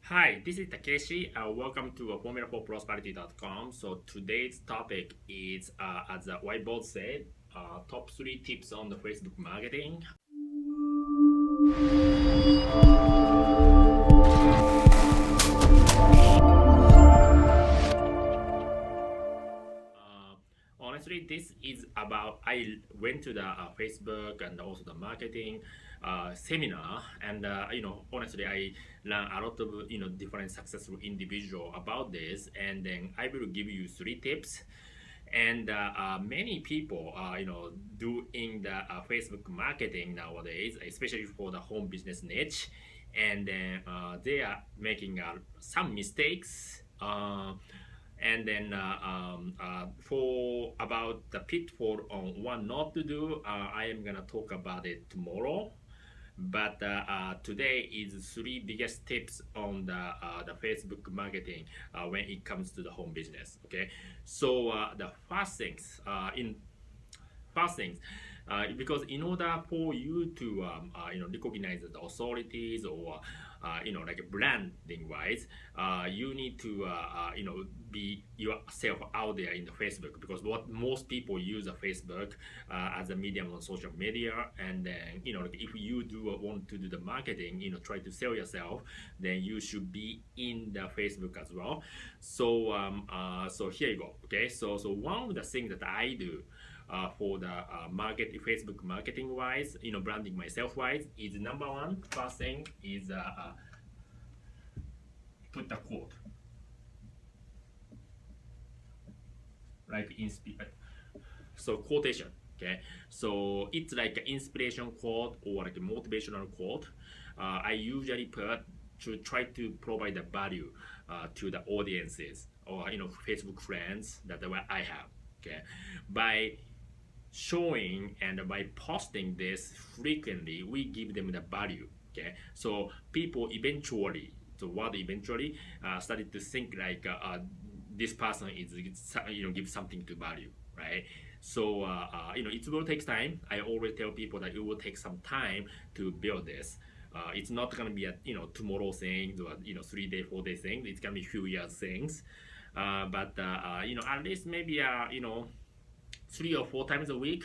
Hi, this is Takeshi. Welcome to Formula4Prosperity.com. So today's topic is, as the whiteboard said, top three tips on the Facebook marketing. Uh, Honestly, this is about I went to the Facebook and also the marketing seminar, and honestly, I learned a lot of different successful individual about this, and then I will give you three tips. And many people are doing the Facebook marketing nowadays, especially for the home business niche, and then they are making some mistakes. For about the pitfall on what not to do, I am gonna talk about it tomorrow. But today is three biggest tips on the Facebook marketing when it comes to the home business. Okay, so the first things, because in order for you to recognize the authorities or like branding wise, you need to be yourself out there in the Facebook, because what most people use the Facebook as a medium on social media. And then like if you do want to do the marketing, try to sell yourself, then you should be in the Facebook as well. So here you go. Okay, so one of the things that I do for the Facebook marketing wise, branding myself wise, is number one. First thing is put a quote, like so quotation. Okay, so it's like an inspiration quote or like a motivational quote. I usually put to try to provide the value to the audiences or Facebook friends that I have. Okay, by showing and by posting this frequently, we give them the value. Okay, so people eventually, so what eventually started to think like this person is give something to value, right? So it will take time. I always tell people that it will take some time to build this. It's not gonna be a tomorrow thing or 3 day 4 day thing. It's gonna be few years things. But at least maybe 3 or 4 times a week,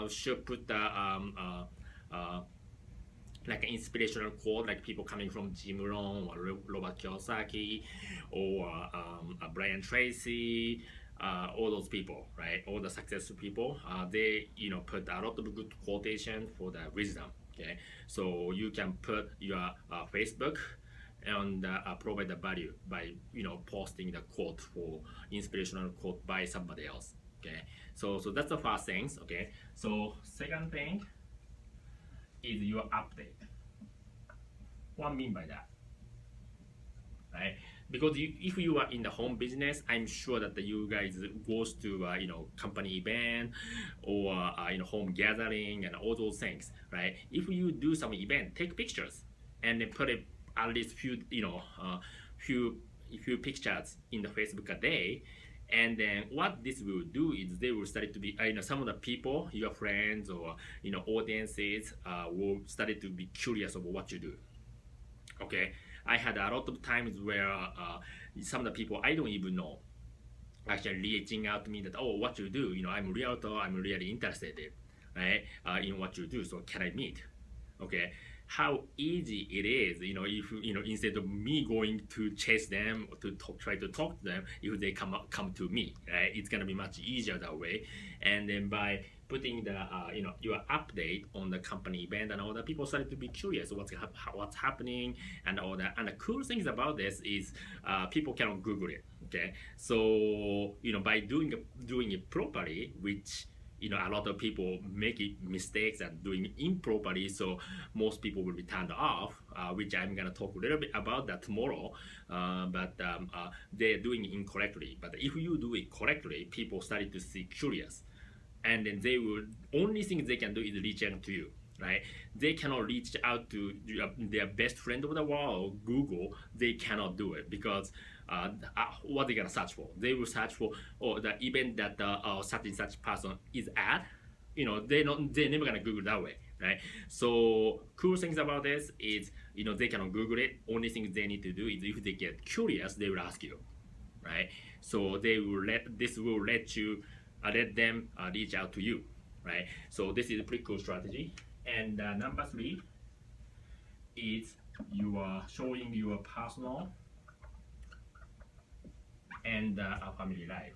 should put the like an inspirational quote, like people coming from Jim Rohn or Robert Kiyosaki or Brian Tracy, all those people, right? All the successful people, they put a lot of good quotation for the wisdom. Okay, so you can put your Facebook and provide the value by posting the quote for inspirational quote by somebody else. Okay, so that's the first things. Okay, so second thing is your update. What I mean by that, right? Because if you are in the home business, I'm sure that you guys goes to company event or home gathering and all those things, right? If you do some event, take pictures and then put it at least few pictures in the Facebook a day. And then what this will do is they will start to be some of the people, your friends or audiences, will start to be curious about what you do. Okay, I had a lot of times where some of the people I don't even know actually reaching out to me that, oh, what you do, I'm a realtor, I'm really interested in, right, in what you do, so can I meet? Okay, how easy it is, if instead of me going to chase them to try to talk to them, if they come to me, right? It's gonna be much easier that way. And then by putting the your update on the company event and all that, people started to be curious what's happening and all that. And the cool things about this is people cannot Google it. Okay, so by doing it properly, which a lot of people make mistakes and doing improperly, so most people will be turned off, which I'm gonna talk a little bit about that tomorrow. But they're doing it incorrectly. But if you do it correctly, people started to see curious, and then they will only thing they can do is reach out to you, right? They cannot reach out to their best friend of the world, Google. They cannot do it because what they're gonna search for, they will search for, oh, the event that such and such person is at. They're never gonna Google that way, right? So cool things about this is, they cannot Google it. Only thing they need to do is if they get curious, they will ask you, right? So this will let them reach out to you, right? So this is a pretty cool strategy. And number three is you are showing your personal and family life.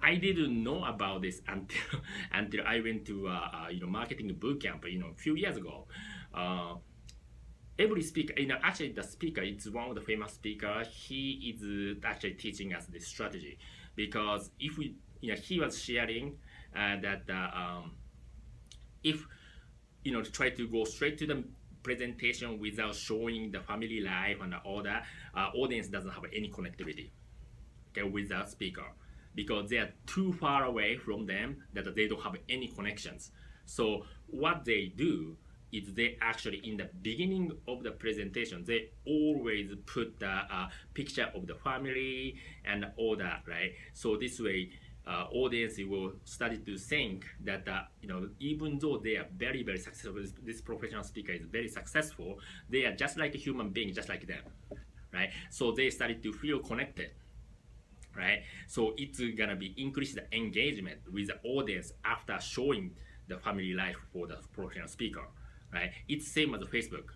I didn't know about this until until I went to marketing boot camp a few years ago. Uh, every speaker, actually the speaker is one of the famous speakers. He is actually teaching us this strategy because if we, he was sharing that if to try to go straight to the presentation without showing the family life and all that, audience doesn't have any connectivity, okay, with that speaker because they are too far away from them that they don't have any connections. So what they do is they actually in the beginning of the presentation they always put the picture of the family and all that, right? So this way audience will start to think that even though they are very very successful, this professional speaker is very successful, they are just like a human being, just like them, right? So they started to feel connected, right? So it's gonna be increase the engagement with the audience after showing the family life for the professional speaker, right? It's same as Facebook,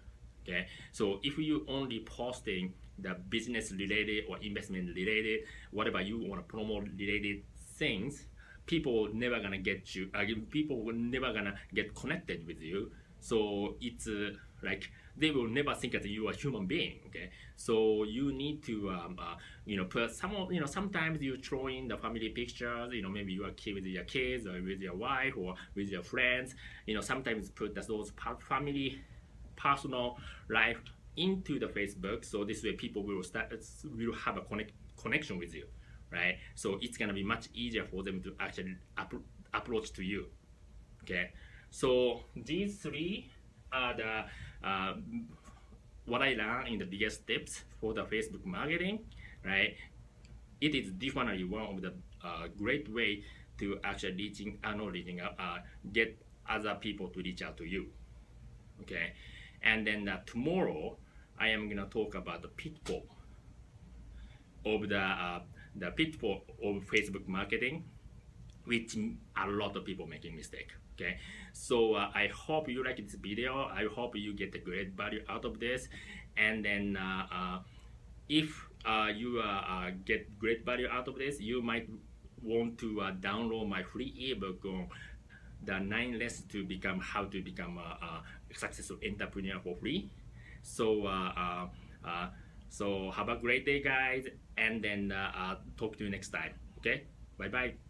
okay? So if you only posting the business related or investment related, whatever you want to promote related things, people never gonna get you. People will never gonna get connected with you. So it's like they will never think that you are a human being. Okay, so you need to put some sometimes you throw in the family pictures. Maybe you are with your kids or with your wife or with your friends. Sometimes put those family personal life into the Facebook. So this way people will have a connection with you, right? So it's gonna be much easier for them to actually approach to you. Okay, so these three are the what I learned in the biggest tips for the Facebook marketing, right? It is definitely one of the great way to actually get other people to reach out to you. Okay, and then tomorrow I am gonna talk about the pitfall of the pitfall of Facebook marketing, which a lot of people making mistake. Okay, so I hope you like this video. I hope you get a great value out of this, and then if you get great value out of this, you might want to download my free ebook on the 9 lessons to become how to become a successful entrepreneur for free. So so have a great day, guys, and then talk to you next time. Okay, bye bye.